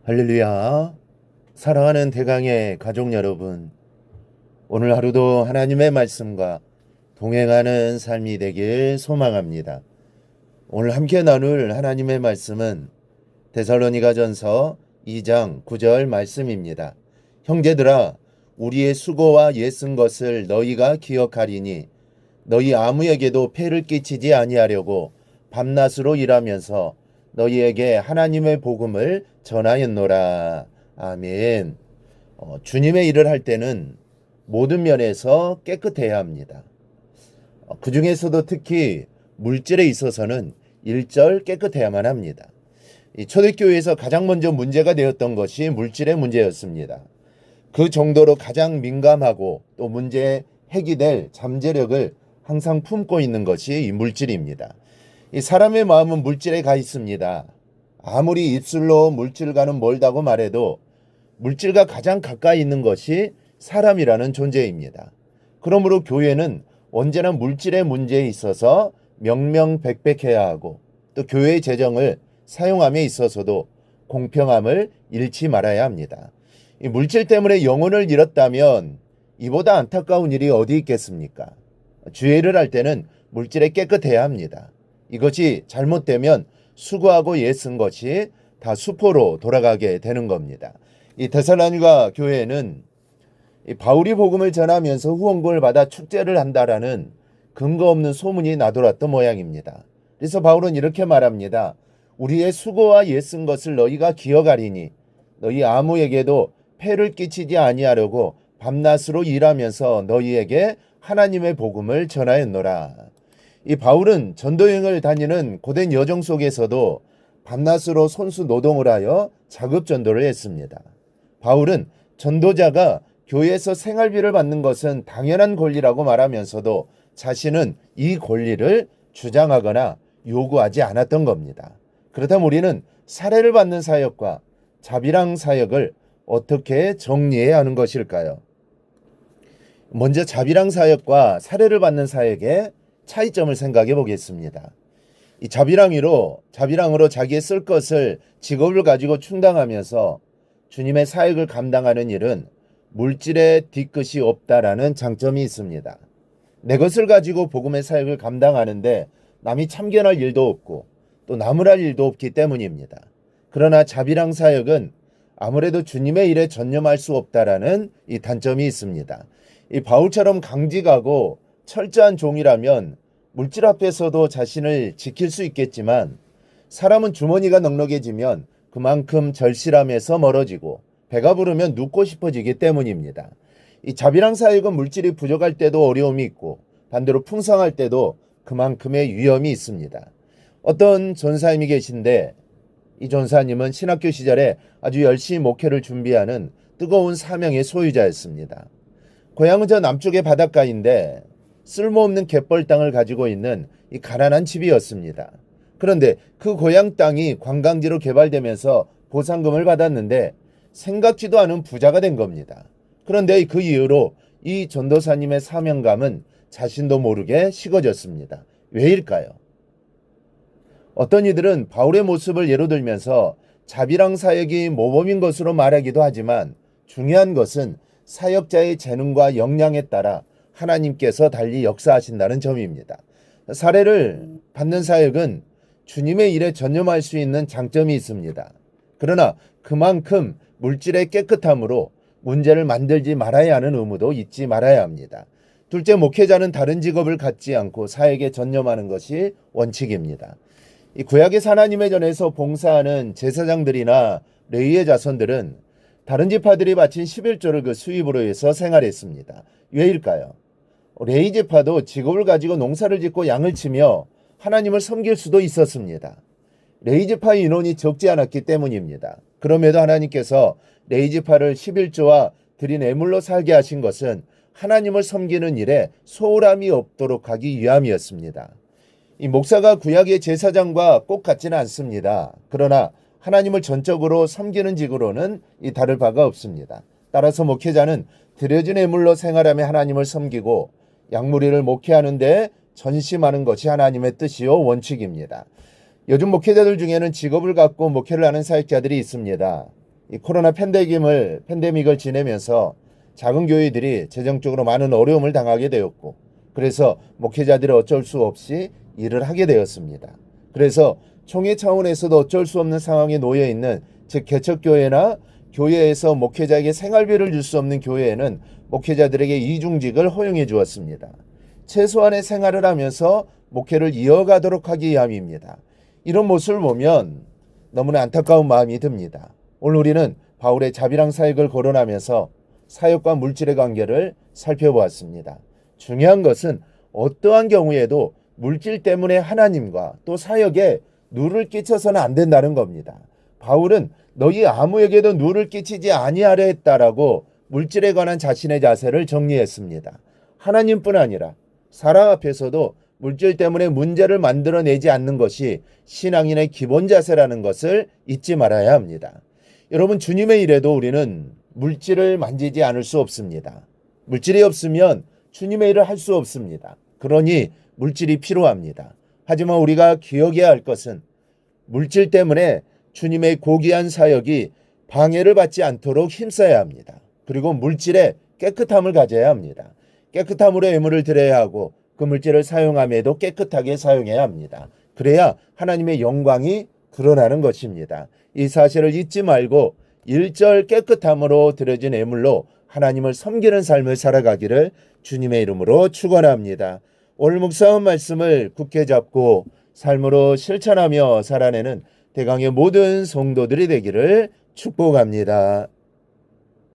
할렐루야. 사랑하는 대강의 가족 여러분, 오늘 하루도 하나님의 말씀과 동행하는 삶이 되길 소망합니다. 오늘 함께 나눌 하나님의 말씀은 데살로니가전서 2장 9절 말씀입니다. 형제들아, 우리의 수고와 애쓴 것을 너희가 기억하리니 너희 아무에게도 폐를 끼치지 아니하려고 밤낮으로 일하면서 너희에게 하나님의 복음을 전하였노라. 아멘. 주님의 일을 할 때는 모든 면에서 깨끗해야 합니다. 그 중에서도 특히 물질에 있어서는 일절 깨끗해야만 합니다. 이 초대교회에서 가장 먼저 문제가 되었던 것이 물질의 문제였습니다. 그 정도로 가장 민감하고 또 문제의 핵이 될 잠재력을 항상 품고 있는 것이 이 물질입니다. 이 사람의 마음은 물질에 가 있습니다. 아무리 입술로 물질과는 멀다고 말해도 물질과 가장 가까이 있는 것이 사람이라는 존재입니다. 그러므로 교회는 언제나 물질의 문제에 있어서 명명백백해야 하고 또 교회의 재정을 사용함에 있어서도 공평함을 잃지 말아야 합니다. 이 물질 때문에 영혼을 잃었다면 이보다 안타까운 일이 어디 있겠습니까? 주의 일을 할 때는 물질에 깨끗해야 합니다. 이것이 잘못되면 수고하고 애쓴 것이 다 수포로 돌아가게 되는 겁니다. 이 데살로니가 교회는 이 바울이 복음을 전하면서 후원금을 받아 축제를 한다라는 근거 없는 소문이 나돌았던 모양입니다. 그래서 바울은 이렇게 말합니다. 우리의 수고와 애쓴 것을 너희가 기억하리니 너희 아무에게도 폐를 끼치지 아니하려고 밤낮으로 일하면서 너희에게 하나님의 복음을 전하였노라. 이 바울은 전도여행을 다니는 고된 여정 속에서도 밤낮으로 손수 노동을 하여 자급 전도를 했습니다. 바울은 전도자가 교회에서 생활비를 받는 것은 당연한 권리라고 말하면서도 자신은 이 권리를 주장하거나 요구하지 않았던 겁니다. 그렇다면 우리는 사례를 받는 사역과 자비랑 사역을 어떻게 정리해야 하는 것일까요? 먼저 자비랑 사역과 사례를 받는 사역의 차이점을 생각해 보겠습니다. 이 자비랑으로 자기의 쓸 것을 직업을 가지고 충당하면서 주님의 사역을 감당하는 일은 물질의 뒤끝이 없다라는 장점이 있습니다. 내 것을 가지고 복음의 사역을 감당하는데 남이 참견할 일도 없고 또 나무랄 일도 없기 때문입니다. 그러나 자비랑 사역은 아무래도 주님의 일에 전념할 수 없다라는 이 단점이 있습니다. 이 바울처럼 강직하고 철저한 종이라면 물질 앞에서도 자신을 지킬 수 있겠지만 사람은 주머니가 넉넉해지면 그만큼 절실함에서 멀어지고 배가 부르면 눕고 싶어지기 때문입니다. 이 자비랑 사역은 물질이 부족할 때도 어려움이 있고 반대로 풍성할 때도 그만큼의 위험이 있습니다. 어떤 전사님이 계신데 이 전사님은 신학교 시절에 아주 열심히 목회를 준비하는 뜨거운 사명의 소유자였습니다. 고향은 저 남쪽의 바닷가인데 쓸모없는 갯벌 땅을 가지고 있는 이 가난한 집이었습니다. 그런데 그 고향 땅이 관광지로 개발되면서 보상금을 받았는데 생각지도 않은 부자가 된 겁니다. 그런데 그 이후로 이 전도사님의 사명감은 자신도 모르게 식어졌습니다. 왜일까요? 어떤 이들은 바울의 모습을 예로 들면서 자비랑 사역이 모범인 것으로 말하기도 하지만 중요한 것은 사역자의 재능과 역량에 따라 하나님께서 달리 역사하신다는 점입니다. 사례를 받는 사역은 주님의 일에 전념할 수 있는 장점이 있습니다. 그러나 그만큼 물질의 깨끗함으로 문제를 만들지 말아야 하는 의무도 잊지 말아야 합니다. 둘째, 목회자는 다른 직업을 갖지 않고 사역에 전념하는 것이 원칙입니다. 이 구약의 하나님의 전에서 봉사하는 제사장들이나 레위의 자손들은 다른 지파들이 바친 11조를 그 수입으로 해서 생활했습니다. 왜일까요? 레위 지파도 직업을 가지고 농사를 짓고 양을 치며 하나님을 섬길 수도 있었습니다. 레위 지파의 인원이 적지 않았기 때문입니다. 그럼에도 하나님께서 레위 지파를 11조와 드린 애물로 살게 하신 것은 하나님을 섬기는 일에 소홀함이 없도록 하기 위함이었습니다. 이 목사가 구약의 제사장과 꼭 같지는 않습니다. 그러나 하나님을 전적으로 섬기는 직으로는 다를 바가 없습니다. 따라서 목회자는 드려진 애물로 생활하며 하나님을 섬기고 양무리를 목회하는 데 전심하는 것이 하나님의 뜻이요 원칙입니다. 요즘 목회자들 중에는 직업을 갖고 목회를 하는 사역자들이 있습니다. 이 코로나 팬데믹을 지내면서 작은 교회들이 재정적으로 많은 어려움을 당하게 되었고, 그래서 목회자들이 어쩔 수 없이 일을 하게 되었습니다. 그래서 총회 차원에서도 어쩔 수 없는 상황에 놓여 있는, 즉 개척교회나 교회에서 목회자에게 생활비를 줄 수 없는 교회에는 목회자들에게 이중직을 허용해 주었습니다. 최소한의 생활을 하면서 목회를 이어가도록 하기 위함입니다. 이런 모습을 보면 너무나 안타까운 마음이 듭니다. 오늘 우리는 바울의 자비랑 사역을 거론하면서 사역과 물질의 관계를 살펴보았습니다. 중요한 것은 어떠한 경우에도 물질 때문에 하나님과 또 사역에 누를 끼쳐서는 안 된다는 겁니다. 바울은 너희 아무에게도 누를 끼치지 아니하려 했다라고 물질에 관한 자신의 자세를 정리했습니다. 하나님뿐 아니라 사람 앞에서도 물질 때문에 문제를 만들어내지 않는 것이 신앙인의 기본 자세라는 것을 잊지 말아야 합니다. 여러분, 주님의 일에도 우리는 물질을 만지지 않을 수 없습니다. 물질이 없으면 주님의 일을 할 수 없습니다. 그러니 물질이 필요합니다. 하지만 우리가 기억해야 할 것은 물질 때문에 주님의 고귀한 사역이 방해를 받지 않도록 힘써야 합니다. 그리고 물질에 깨끗함을 가져야 합니다. 깨끗함으로 예물을 드려야 하고 그 물질을 사용함에도 깨끗하게 사용해야 합니다. 그래야 하나님의 영광이 드러나는 것입니다. 이 사실을 잊지 말고 일절 깨끗함으로 드려진 예물로 하나님을 섬기는 삶을 살아가기를 주님의 이름으로 축원합니다. 오늘 묵상한 말씀을 굳게 잡고 삶으로 실천하며 살아내는 대강의 모든 성도들이 되기를 축복합니다.